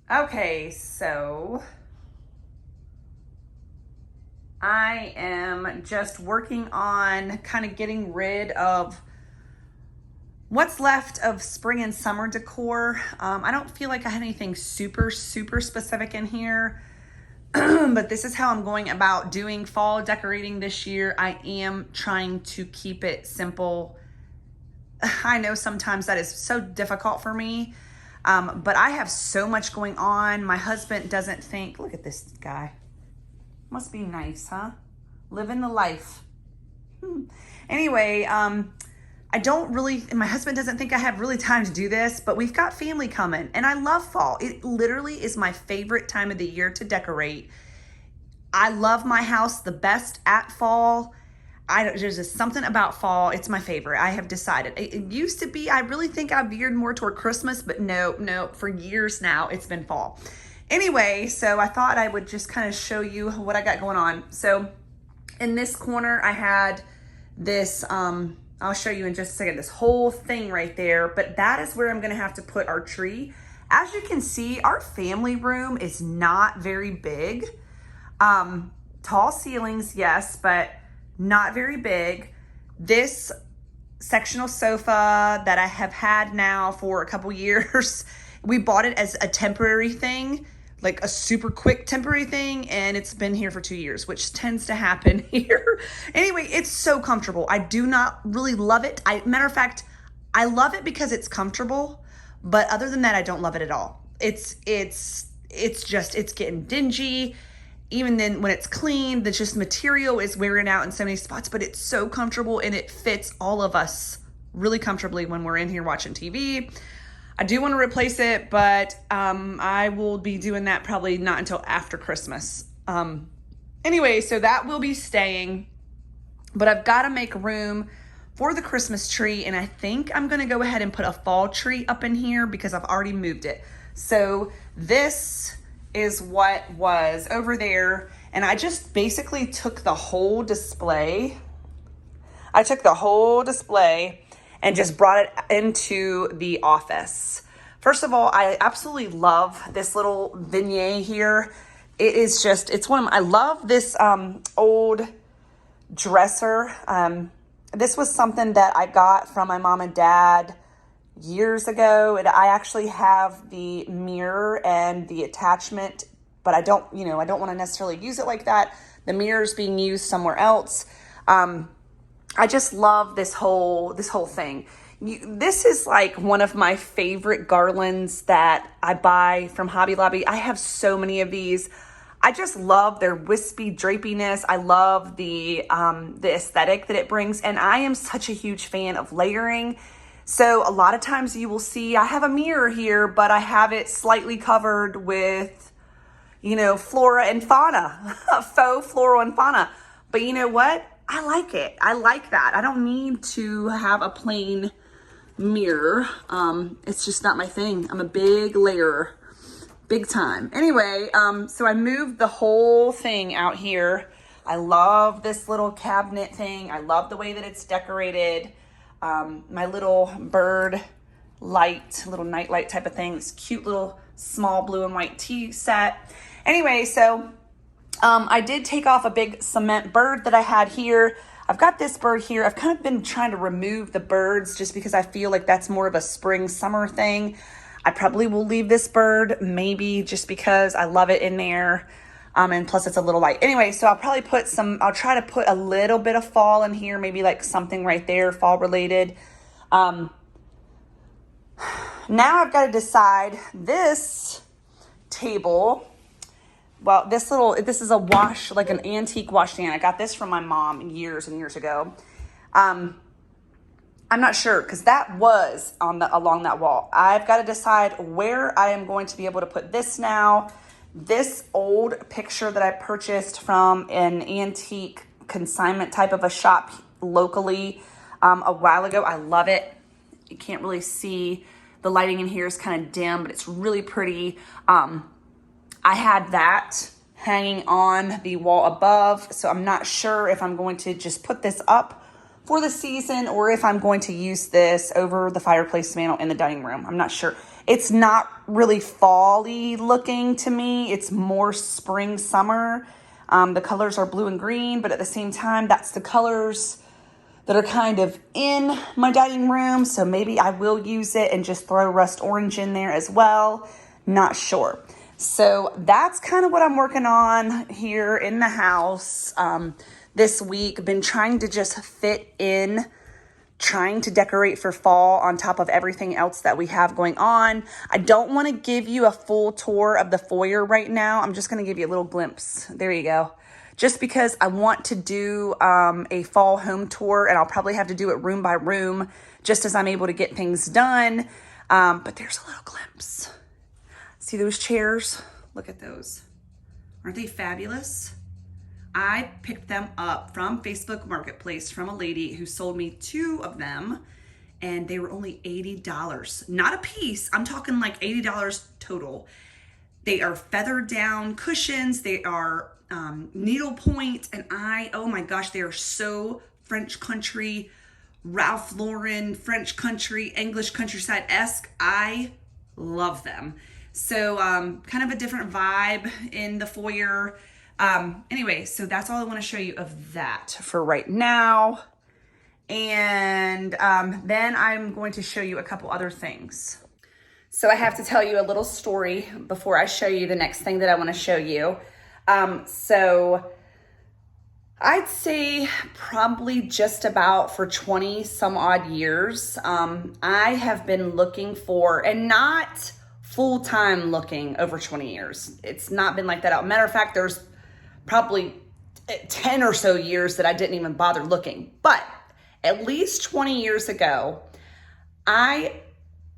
Okay, so I am just working on kind of getting rid of what's left of spring and summer decor. I don't feel like I had anything super specific in here, but this is how I'm going about doing fall decorating this year. I am trying to keep it simple. I know sometimes that is so difficult for me, but I have so much going on. My husband doesn't think, look at this guy. Must be nice, huh? Living the life. Anyway, I don't really, and my husband doesn't think I have really time to do this, but we've got family coming and I love fall. It literally is my favorite time of the year to decorate. I love my house the best at fall. There's just something about fall. It's my favorite. I have decided. It used to be, I really think I veered more toward Christmas, but no, for years now, it's been fall. Anyway, so I thought I would just kind of show you what I got going on. So in this corner, I had this, I'll show you in just a second, this whole thing right there, but that is where I'm gonna have to put our tree. As you can see, our family room is not very big. Tall ceilings, yes, but not very big. This sectional sofa that I have had now for a couple years, we bought it as a temporary thing, like a super quick temporary thing, and it's been here for 2 years, which tends to happen here. Anyway, it's so comfortable. I do not really love it. Matter of fact, I love it because it's comfortable, but other than that, I don't love it at all. It's getting dingy. Even then when it's clean, the just material is wearing out in so many spots, but it's so comfortable and it fits all of us really comfortably when we're in here watching TV. I do want to replace it, but I will be doing that probably not until after Christmas. Anyway, so that will be staying, but I've got to make room for the Christmas tree, and I think I'm going to go ahead and put a fall tree up in here because I've already moved it. So this is what was over there, and I just basically took the whole display. And just brought it into the office. First of all, I absolutely love this little vignette here. It is just, I love this old dresser. This was something that I got from my mom and dad years ago. And I actually have the mirror and the attachment, but I don't want to necessarily use it like that. The mirror is being used somewhere else. I just love this whole thing. This is like one of my favorite garlands that I buy from Hobby Lobby. I have so many of these. I just love their wispy drapiness. I love the aesthetic that it brings, and I am such a huge fan of layering. So a lot of times you will see I have a mirror here, but I have it slightly covered with, flora and fauna, faux floral and fauna. But you know what? I like it. I like that. I don't need to have a plain mirror. It's just not my thing. I'm a big layerer, big time. Anyway, so I moved the whole thing out here. I love this little cabinet thing. I love the way that it's decorated. My little bird light, little night light type of thing. This cute little small blue and white tea set. Anyway, so I did take off a big cement bird that I had here. I've got this bird here. I've kind of been trying to remove the birds just because I feel like that's more of a spring summer thing. I probably will leave this bird, maybe just because I love it in there. And plus it's a little light. Anyway, so I'll probably I'll try to put a little bit of fall in here, maybe like something right there, fall related. Now I've got to decide this table. Well, this is a like an antique washstand. I got this from my mom years and years ago. I'm not sure because that was along that wall. I've got to decide where I am going to be able to put this now. This old picture that I purchased from an antique consignment type of a shop locally a while ago. I love it. You can't really see. The lighting in here is kind of dim, but it's really pretty. I had that hanging on the wall above, so I'm not sure if I'm going to just put this up for the season or if I'm going to use this over the fireplace mantle in the dining room. I'm not sure. It's not really fall-y looking to me. It's more spring, summer. The colors are blue and green, but at the same time, that's the colors that are kind of in my dining room. So maybe I will use it and just throw rust orange in there as well. Not sure. So that's kind of what I'm working on here in the house this week. Been trying to just fit in, trying to decorate for fall on top of everything else that we have going on. I don't want to give you a full tour of the foyer right now. I'm just going to give you a little glimpse. There you go. Just because I want to do a fall home tour, and I'll probably have to do it room by room just as I'm able to get things done. But there's a little glimpse. See those chairs? Look at those. Aren't they fabulous? I picked them up from Facebook Marketplace from a lady who sold me 2 of them, and they were only $80. Not a piece. I'm talking like $80 total. They are feathered down cushions. They are needlepoint, and oh my gosh, they are so French country, Ralph Lauren, French country, English countryside-esque. I love them. So kind of a different vibe in the foyer. Anyway, so that's all I want to show you of that for right now. And then I'm going to show you a couple other things. So I have to tell you a little story before I show you the next thing that I want to show you. So I'd say probably just about for 20 some odd years, I have been looking for, and not full-time looking over 20 years. It's not been like that. Matter of fact, there's probably 10 or so years that I didn't even bother looking. But at least 20 years ago, I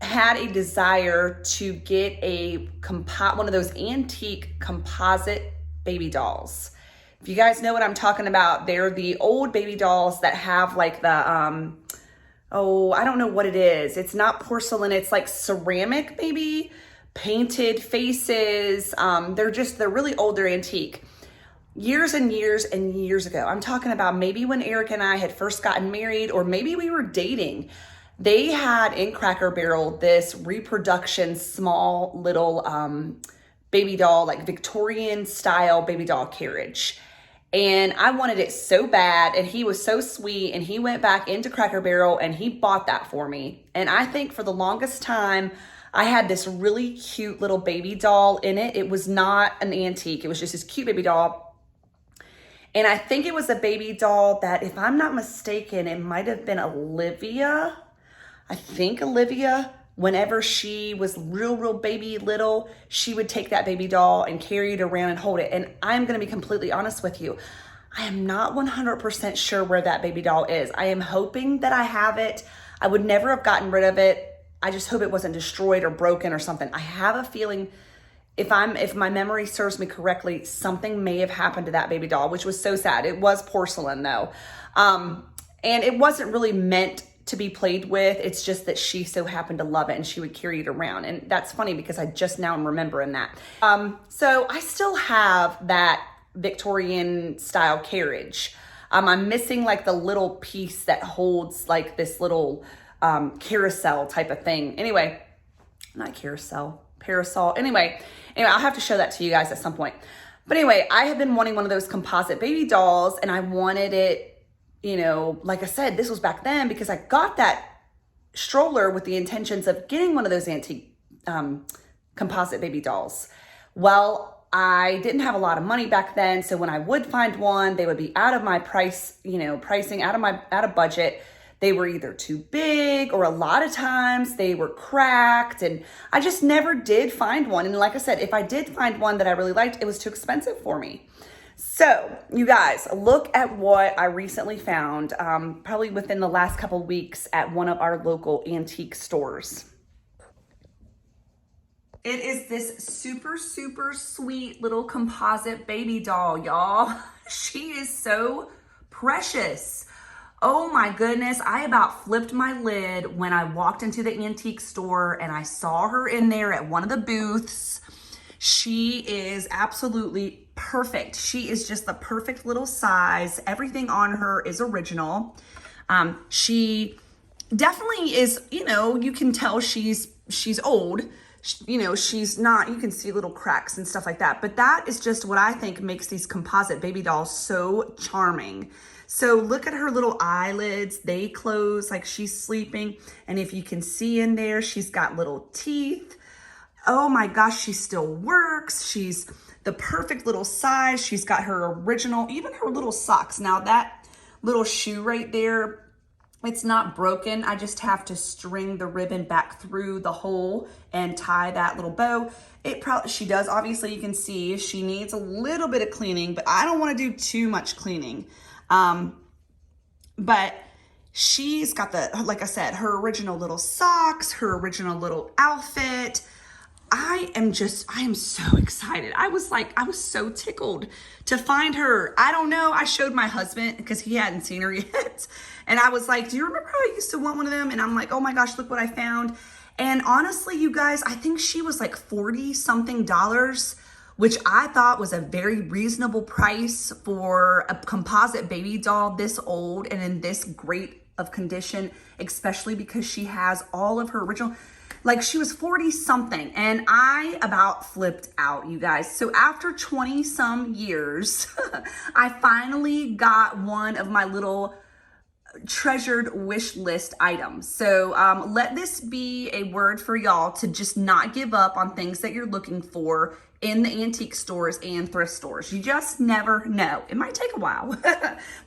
had a desire to get one of those antique composite baby dolls. If you guys know what I'm talking about, they're the old baby dolls that have like the, I don't know what it is. It's not porcelain. It's like ceramic, maybe painted faces. They're really old. They're antique. Years and years and years ago, I'm talking about maybe when Eric and I had first gotten married, or maybe we were dating. They had in Cracker Barrel this reproduction, small little baby doll, like Victorian style baby doll carriage. And I wanted it so bad, and he was so sweet, and he went back into Cracker Barrel and he bought that for me. And I think for the longest time, I had this really cute little baby doll in it. It was not an antique. It was just this cute baby doll. And I think it was a baby doll that, if I'm not mistaken, it might have been Olivia. I think Olivia, whenever she was real baby little, she would take that baby doll and carry it around and hold it. And I'm going to be completely honest with you. I am not 100% sure where that baby doll is. I am hoping that I have it. I would never have gotten rid of it. I just hope it wasn't destroyed or broken or something. I have a feeling, if my memory serves me correctly, something may have happened to that baby doll, which was so sad. It was porcelain though. And it wasn't really meant to be played with. It's just that she so happened to love it and she would carry it around. And that's funny because I just now am remembering that. So I still have that Victorian style carriage. I'm missing like the little piece that holds like this little carousel type of thing. Anyway, not carousel, parasol. Anyway, I'll have to show that to you guys at some point. But anyway, I have been wanting one of those composite baby dolls, and I wanted it, like I said, this was back then because I got that stroller with the intentions of getting one of those antique composite baby dolls. Well, I didn't have a lot of money back then, so when I would find one, they would be out of my pricing, out of budget. They were either too big, or a lot of times they were cracked, and I just never did find one. And like I said, if I did find one that I really liked, it was too expensive for me. So you guys, look at what I recently found, probably within the last couple weeks at one of our local antique stores. It is this super sweet little composite baby doll, y'all. She is so precious. Oh my goodness, I about flipped my lid when I walked into the antique store and I saw her in there at one of the booths. She is absolutely perfect. She is just the perfect little size. Everything on her is original. She definitely is, you know, you can tell she's old. You know, she's not, you can see little cracks and stuff like that. But that is just what I think makes these composite baby dolls so charming. So look at her little eyelids. They close like she's sleeping. And if you can see in there, she's got little teeth. Oh my gosh, she still works. She's the perfect little size. She's got her original, even her little socks. Now that little shoe right there, it's not broken. I just have to string the ribbon back through the hole and tie that little bow. She does, obviously you can see she needs a little bit of cleaning, but I don't want to do too much cleaning. But she's got like I said, her original little socks, her original little outfit. I am so excited. I was so tickled to find her. I don't know. I showed my husband because he hadn't seen her yet. And I was like, do you remember how I used to want one of them? And I'm like, oh my gosh, look what I found. And honestly, you guys, I think she was like $40 something, which I thought was a very reasonable price for a composite baby doll this old and in this great of condition, especially because she has all of her original. Like she was 40 something and I about flipped out, you guys. So after 20 some years, I finally got one of my little treasured wish list items. So let this be a word for y'all to just not give up on things that you're looking for in the antique stores and thrift stores. You just never know. It might take a while,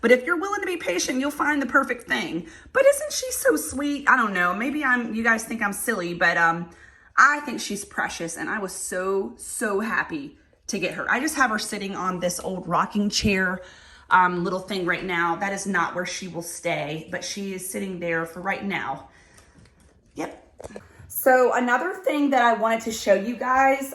but if you're willing to be patient, you'll find the perfect thing. But isn't she so sweet? I don't know. Maybe you guys think I'm silly, but I think she's precious and I was so happy to get her. I just have her sitting on this old rocking chair little thing right now. That is not where she will stay, but she is sitting there for right now. Yep. So another thing that I wanted to show you guys,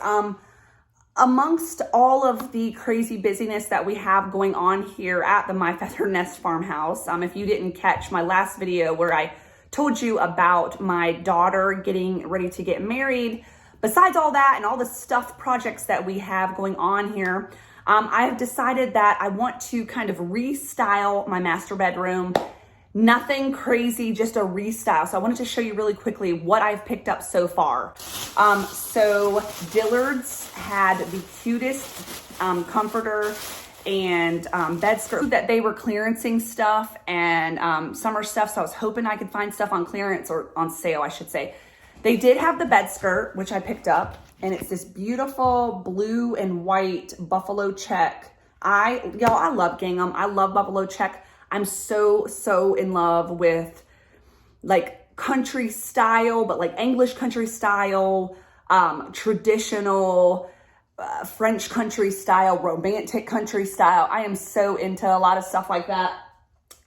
amongst all of the crazy busyness that we have going on here at the My Feathered Nest Farmhouse, if you didn't catch my last video where I told you about my daughter getting ready to get married, besides all that and all the stuff projects that we have going on here, I have decided that I want to kind of restyle my master bedroom. Nothing crazy, just a restyle. So I wanted to show you really quickly what I've picked up so far. So Dillard's had the cutest comforter and bed skirt that they were clearancing stuff and summer stuff. So I was hoping I could find stuff on clearance or on sale, I should say. They did have the bed skirt, which I picked up, and it's this beautiful blue and white buffalo check. Y'all, I love gingham. I love buffalo check. I'm so in love with like country style, but like English country style, traditional French country style, romantic country style. I am so into a lot of stuff like that.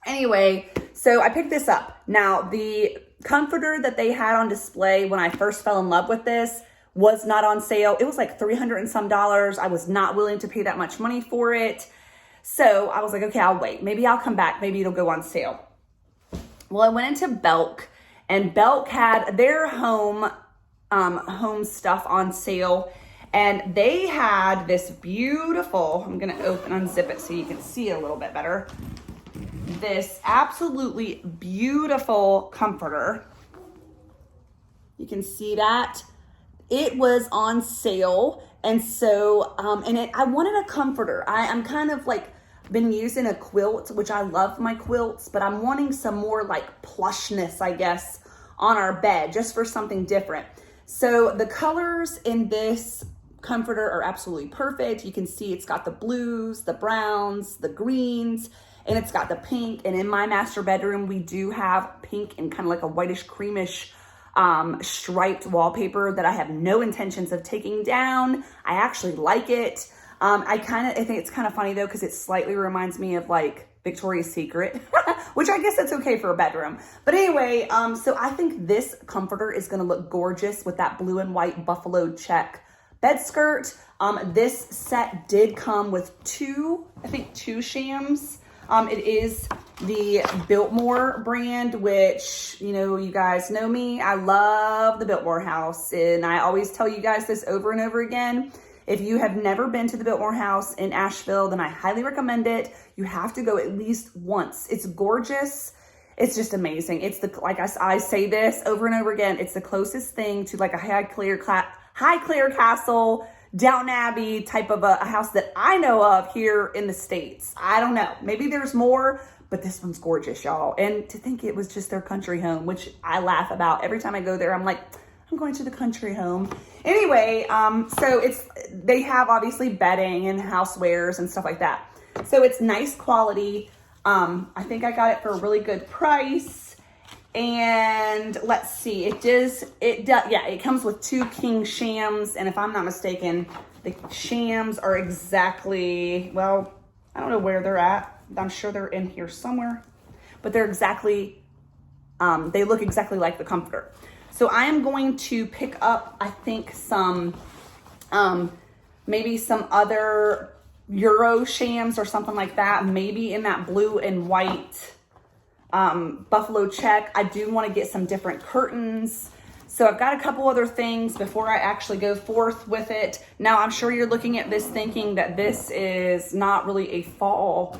Anyway, so I picked this up. Now, the comforter that they had on display when I first fell in love with this was not on sale. It was like $300 and some. I was not willing to pay that much money for it. So I was like, okay, I'll wait. Maybe I'll come back. Maybe it'll go on sale. Well, I went into Belk, and Belk had their home stuff on sale. And they had this beautiful, I'm going to unzip it so you can see it a little bit better. This absolutely beautiful comforter. You can see that. It was on sale. And so, I wanted a comforter. I'm kind of like been using a quilt, which I love my quilts, but I'm wanting some more like plushness, I guess, on our bed, just for something different. So the colors in this comforter are absolutely perfect. You can see it's got the blues, the browns, the greens, and it's got the pink. And in my master bedroom, we do have pink and kind of like a whitish creamish striped wallpaper that I have no intentions of taking down. I actually like it. I think it's kind of funny though, because it slightly reminds me of like Victoria's Secret, which I guess that's okay for a bedroom. But anyway, so I think this comforter is going to look gorgeous with that blue and white buffalo check bed skirt. This set did come with two shams. It is the Biltmore brand, which, you know, you guys know me. I love the Biltmore house. And I always tell you guys this over and over again. If you have never been to the Biltmore house in Asheville, then I highly recommend it. You have to go at least once. It's gorgeous. It's just amazing. It's the, like I say this over and over again, it's the closest thing to like a Highclere Castle, Downton Abbey type of a house that I know of here in the States. I don't know. Maybe there's more, but this one's gorgeous, y'all. And to think it was just their country home, which I laugh about every time I go there. I'm like, I'm going to the country home. Anyway, so they have obviously bedding and housewares and stuff like that. So it's nice quality. I think I got it for a really good price. And let's see, it comes with 2 king shams. And if I'm not mistaken, the shams are exactly, well, I don't know where they're at. I'm sure they're in here somewhere, but they're exactly, they look exactly like the comforter. So I am going to pick up, I think, some, maybe some other Euro shams or something like that, maybe in that blue and white buffalo check. I do want to get some different curtains. So I've got a couple other things before I actually go forth with it. Now, I'm sure you're looking at this thinking that this is not really a fall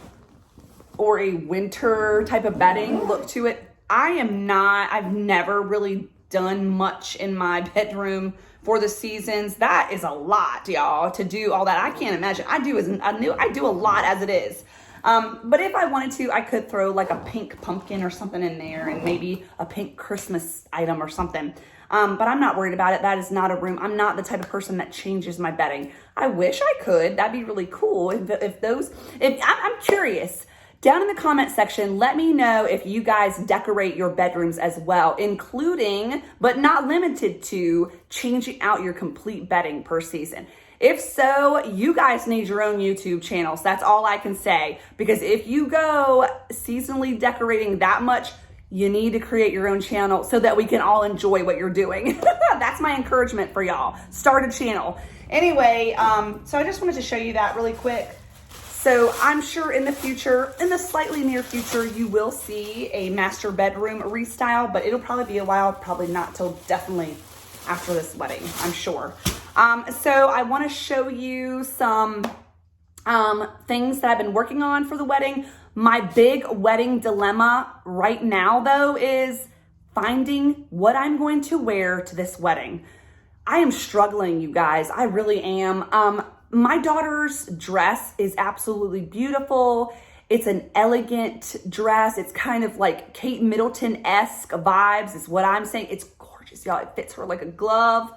or a winter type of bedding look to it. I've never really done much in my bedroom for the seasons. That is a lot, y'all, to do all that. I can't imagine. I do a lot as it is. But if I wanted to, I could throw like a pink pumpkin or something in there and maybe a pink Christmas item or something. But I'm not worried about it. That is not a room. I'm not the type of person that changes my bedding. I wish I could. That'd be really cool. I'm curious. Down in the comment section, let me know if you guys decorate your bedrooms as well, including, but not limited to, changing out your complete bedding per season. If so, you guys need your own YouTube channels. That's all I can say. Because if you go seasonally decorating that much, you need to create your own channel so that we can all enjoy what you're doing. That's my encouragement for y'all. Start a channel. Anyway, so I just wanted to show you that really quick. So I'm sure in the future, in the slightly near future, you will see a master bedroom restyle, but it'll probably be a while, probably not till definitely after this wedding, I'm sure. So I want to show you some things that I've been working on for the wedding. My big wedding dilemma right now, though, is finding what I'm going to wear to this wedding. I am struggling, you guys. I really am. My daughter's dress is absolutely beautiful. It's an elegant dress. It's kind of like Kate Middleton-esque vibes is what I'm saying. It's gorgeous, y'all. It fits her like a glove.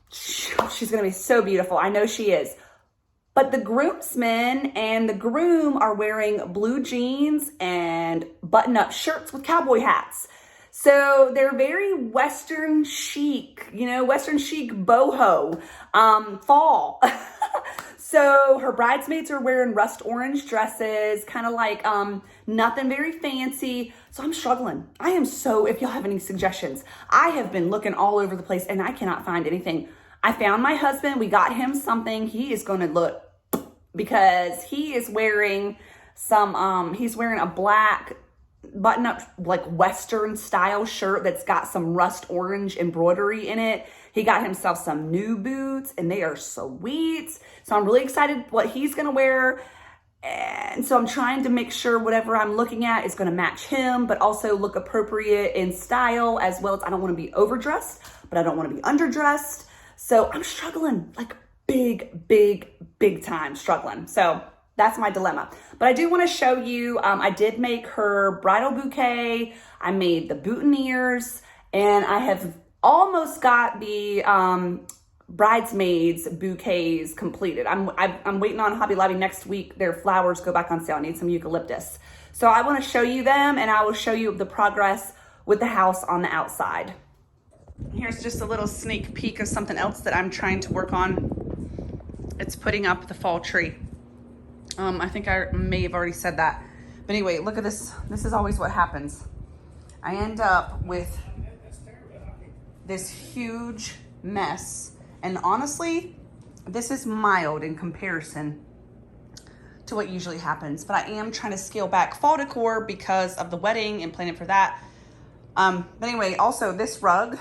She's gonna be so beautiful. I know she is. But the groomsmen and the groom are wearing blue jeans and button-up shirts with cowboy hats. So they're very Western chic, Western chic boho, fall. So her bridesmaids are wearing rust orange dresses, kind of like nothing very fancy. So I'm struggling. If y'all have any suggestions, I have been looking all over the place and I cannot find anything. I found my husband. We got him something. He is going to look, because he is wearing he's wearing a black button-up like Western style shirt that's got some rust orange embroidery in it. He got himself some new boots and they are sweet. So I'm really excited what he's gonna wear. And so I'm trying to make sure whatever I'm looking at is gonna match him, but also look appropriate in style, as well as I don't wanna be overdressed, but I don't wanna be underdressed. So I'm struggling, like big time struggling. So that's my dilemma. But I do want to show you, I did make her bridal bouquet. I made the boutonnieres, and I have almost got the bridesmaids bouquets completed. I'm waiting on Hobby Lobby next week. Their flowers go back on sale. I need some eucalyptus. So I want to show you them, and I will show you the progress with the house on the outside. Here's just a little sneak peek of something else that I'm trying to work on. It's putting up the fall tree. I think I may have already said that. But anyway, look at this. This is always what happens. I end up with this huge mess. And honestly, this is mild in comparison to what usually happens. But I am trying to scale back fall decor because of the wedding and planning for that. But anyway, also this rug,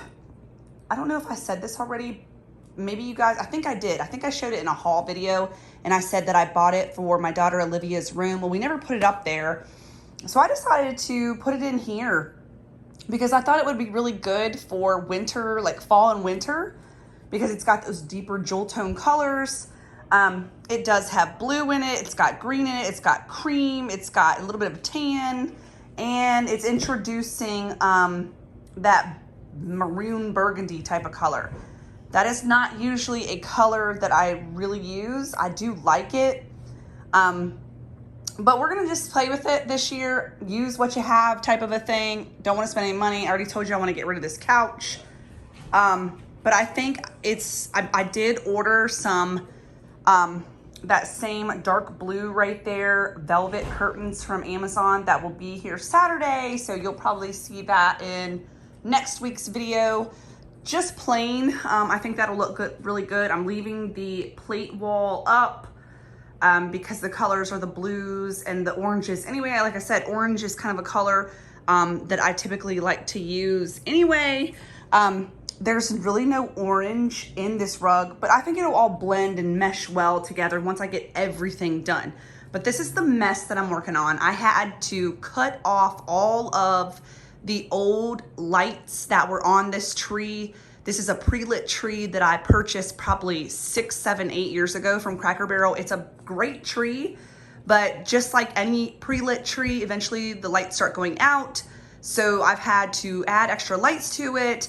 I don't know if I said this already. Maybe you guys, I think I did. I think I showed it in a haul video, and I said that I bought it for my daughter Olivia's room. Well, we never put it up there. So I decided to put it in here because I thought it would be really good for winter, like fall and winter, because it's got those deeper jewel tone colors. It does have blue in it, it's got green in it, it's got cream, it's got a little bit of tan, and it's introducing that maroon burgundy type of color. That is not usually a color that I really use. I do like it. But we're gonna just play with it this year. Use what you have type of a thing. Don't want to spend any money. I already told you I want to get rid of this couch. But I think I did order some, that same dark blue right there, velvet curtains from Amazon that will be here Saturday. So you'll probably see that in next week's video. Just plain, I think that'll look good, really good. I'm leaving the plate wall up because the colors are the blues and the oranges. Anyway, like I said, orange is kind of a color that I typically like to use anyway. There's really no orange in this rug, but I think it'll all blend and mesh well together once I get everything done. But this is the mess that I'm working on. I had to cut off all of the old lights that were on this tree. This is a pre-lit tree that I purchased probably 6, 7, 8 years ago from Cracker Barrel. It's a great tree, but just like any pre-lit tree, eventually the lights start going out. So I've had to add extra lights to it.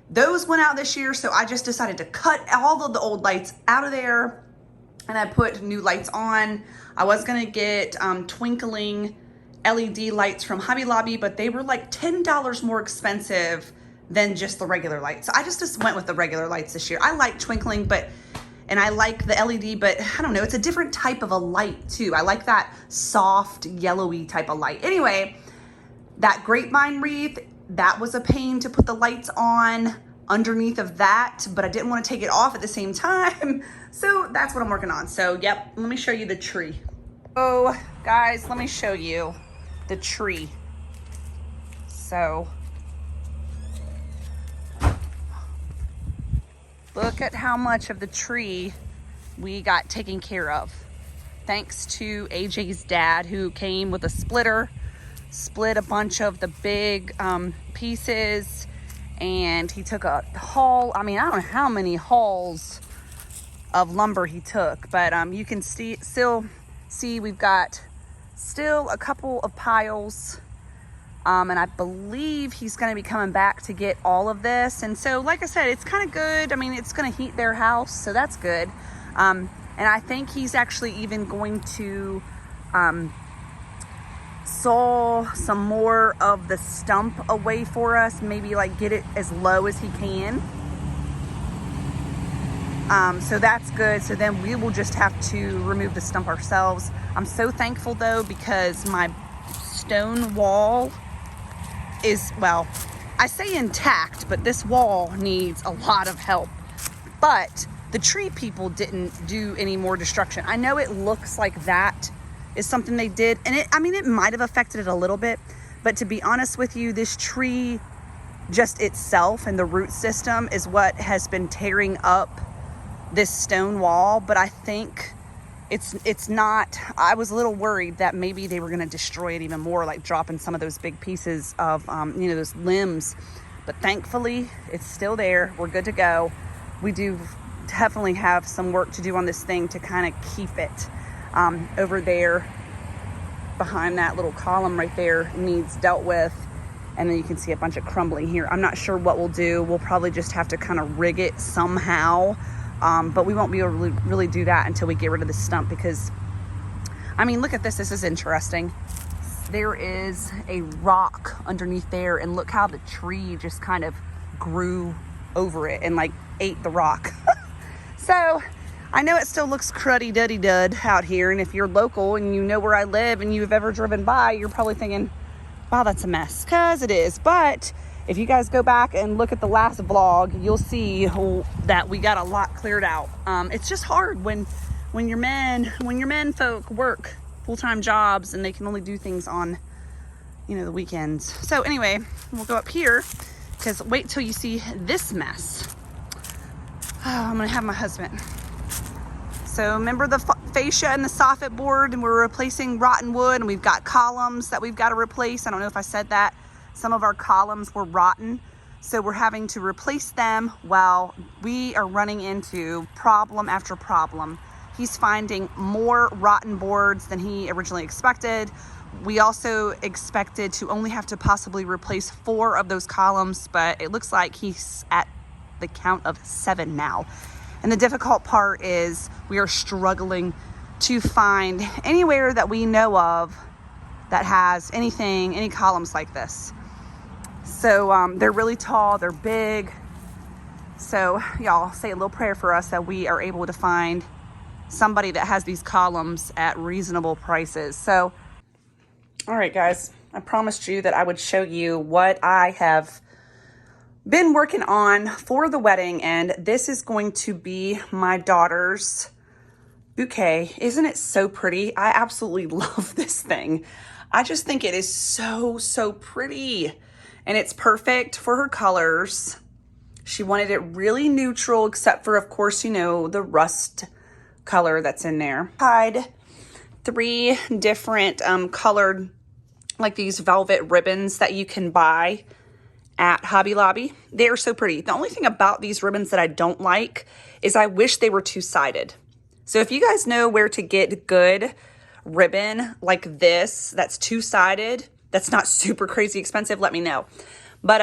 Those went out this year, so I just decided to cut all of the old lights out of there and I put new lights on. I was gonna get twinkling LED lights from Hobby Lobby, but they were like $10 more expensive than just the regular lights. So I just went with the regular lights this year. I like twinkling, and I like the LED, but I don't know, it's a different type of a light too. I like that soft, yellowy type of light. Anyway, that grapevine wreath, that was a pain to put the lights on underneath of that, but I didn't want to take it off at the same time. So that's what I'm working on. So yep, let me show you the tree. Oh, guys, let me show you the tree. So look at how much of the tree we got taken care of. Thanks to AJ's dad, who came with a splitter, split a bunch of the big pieces, and he took a haul. I mean, I don't know how many hauls of lumber he took, but you can still see we've got still a couple of piles, and I believe he's going to be coming back to get all of this. And so, like I said, it's kind of good. I mean, it's going to heat their house, so that's good. And I think he's actually even going to saw some more of the stump away for us, maybe like get it as low as he can. So that's good. So then we will just have to remove the stump ourselves. I'm so thankful though, because my stone wall is, well, I say intact, but this wall needs a lot of help. But the tree people didn't do any more destruction. I know it looks like that is something they did, and it might have affected it a little bit, but to be honest with you, this tree just itself and the root system is what has been tearing up this stone wall. But I think it's not, I was a little worried that maybe they were going to destroy it even more, like dropping some of those big pieces of those limbs, but thankfully it's still there. We're good to go. We do definitely have some work to do on this thing to kind of keep it over there behind that little column right there needs dealt with. And then you can see a bunch of crumbling here. I'm not sure what we'll do. We'll probably just have to kind of rig it somehow. But we won't be able to really do that until we get rid of the stump, because, I mean, look at this. This is interesting. There is a rock underneath there, and look how the tree just kind of grew over it and like ate the rock. So I know it still looks cruddy duddy dud out here, and if you're local and you know where I live and you've ever driven by, you're probably thinking, wow, that's a mess, because it is. But if you guys go back and look at the last vlog, you'll see that we got a lot cleared out. It's just hard when your men folk work full-time jobs and they can only do things on the weekends. So anyway, we'll go up here, because wait till you see this mess. Oh, I'm gonna have my husband. So remember the fascia in the soffit board, and we're replacing rotten wood, and we've got columns that we've got to replace. I don't know if I said that. Some of our columns were rotten, so we're having to replace them while we are running into problem after problem. He's finding more rotten boards than he originally expected. We also expected to only have to possibly replace 4 of those columns, but it looks like he's at the count of 7 now. And the difficult part is we are struggling to find anywhere that we know of that has anything, any columns like this. So they're really tall, they're big. So y'all say a little prayer for us that we are able to find somebody that has these columns at reasonable prices. So, all right, guys, I promised you that I would show you what I have been working on for the wedding, and this is going to be my daughter's bouquet. Isn't it so pretty? I absolutely love this thing. I just think it is so pretty, and it's perfect for her colors. She wanted it really neutral, except for, of course, you know, the rust color that's in there. I had 3 different colored, like these velvet ribbons that you can buy at Hobby Lobby. They are so pretty. The only thing about these ribbons that I don't like is I wish they were 2-sided. So if you guys know where to get good ribbon like this, that's 2-sided, that's not super crazy expensive, let me know. But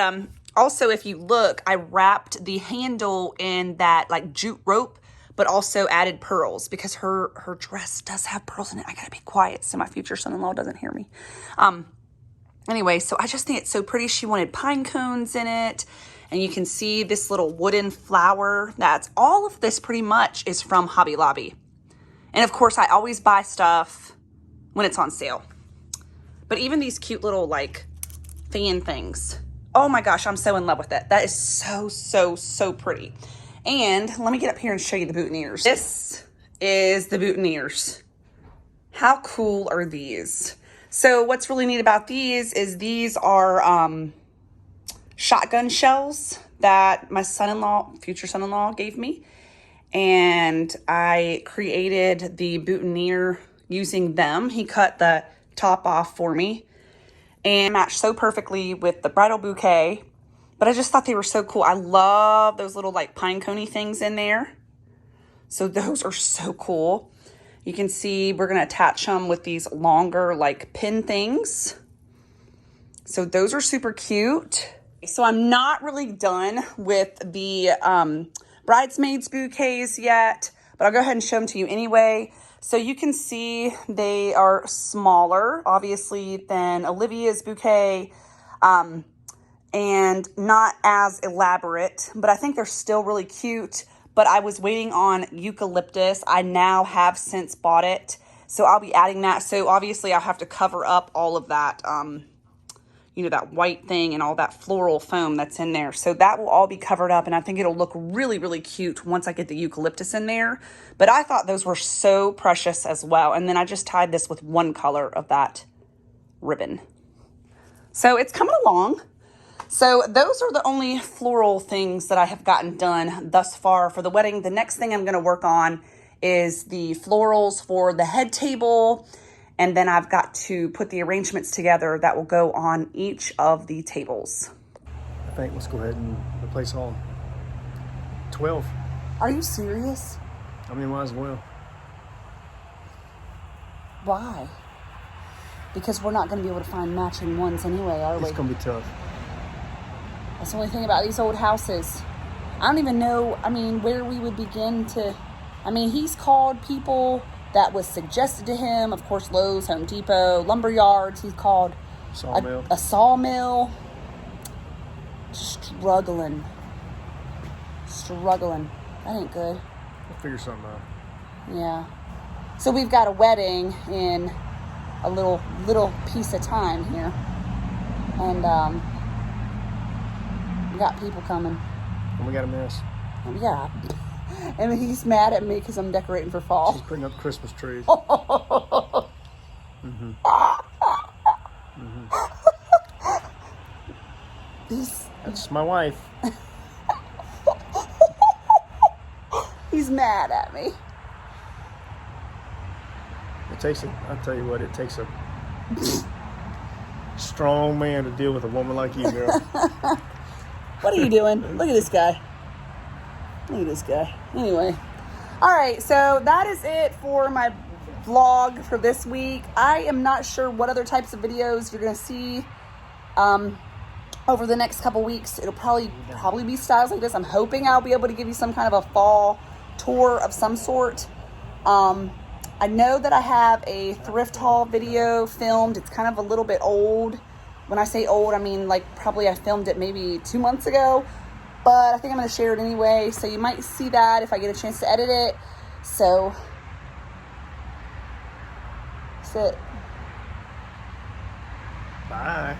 also, if you look, I wrapped the handle in that like jute rope, but also added pearls because her dress does have pearls in it. I gotta be quiet so my future son-in-law doesn't hear me. Anyway, so I just think it's so pretty. She wanted pine cones in it, and you can see this little wooden flower. That's all of this pretty much is from Hobby Lobby. And of course, I always buy stuff when it's on sale. But even these cute little like fan things. Oh my gosh, I'm so in love with it. That is so pretty. And let me get up here and show you the boutonnieres. This is the boutonnieres. How cool are these? So what's really neat about these is these are shotgun shells that my son-in-law, future son-in-law, gave me. And I created the boutonniere using them. He cut the top off for me and matched so perfectly with the bridal bouquet. But I just thought they were so cool. I love those little like pine coney things in there. So those are so cool. You can see we're going to attach them with these longer like pin things. So those are super cute. So I'm not really done with the bridesmaids bouquets yet, but I'll go ahead and show them to you anyway. So you can see they are smaller, obviously, than Olivia's bouquet. And not as elaborate, but I think they're still really cute. But I was waiting on eucalyptus. I now have since bought it, so I'll be adding that. So obviously I'll have to cover up all of that, you know, that white thing and all that floral foam that's in there. So that will all be covered up, and I think it'll look really cute once I get the eucalyptus in there. But I thought those were so precious as well. And then I just tied this with 1 color of that ribbon. So it's coming along. So those are the only floral things that I have gotten done thus far for the wedding. The next thing I'm going to work on is the florals for the head table. And then I've got to put the arrangements together that will go on each of the tables. I think let's go ahead and replace all 12. Are you serious? I mean, might as well. Why? Because we're not going to be able to find matching ones anyway, are we? It's going to be tough. That's the only thing about these old houses. I don't even know, I mean, where we would begin to... I mean, he's called people that was suggested to him. Of course, Lowe's, Home Depot, lumber yards. He's called Sawmill. A sawmill. Struggling. That ain't good. We'll figure something out. Yeah. So we've got a wedding in a little piece of time here. And, we got people coming. And we got a mess. Yeah. And he's mad at me because I'm decorating for fall. She's putting up Christmas trees. That's my wife. He's mad at me. I tell you what, it takes a strong man to deal with a woman like you, girl. What are you doing? Look at this guy. Look at this guy. Anyway. All right, so that is it for my vlog for this week. I am not sure what other types of videos you're going to see over the next couple weeks. It'll probably be styles like this. I'm hoping I'll be able to give you some kind of a fall tour of some sort. I know that I have a thrift haul video filmed. It's kind of a little bit old. When I say old, I mean like probably I filmed it maybe 2 months ago, but I think I'm going to share it anyway. So you might see that if I get a chance to edit it. So that's it. Bye.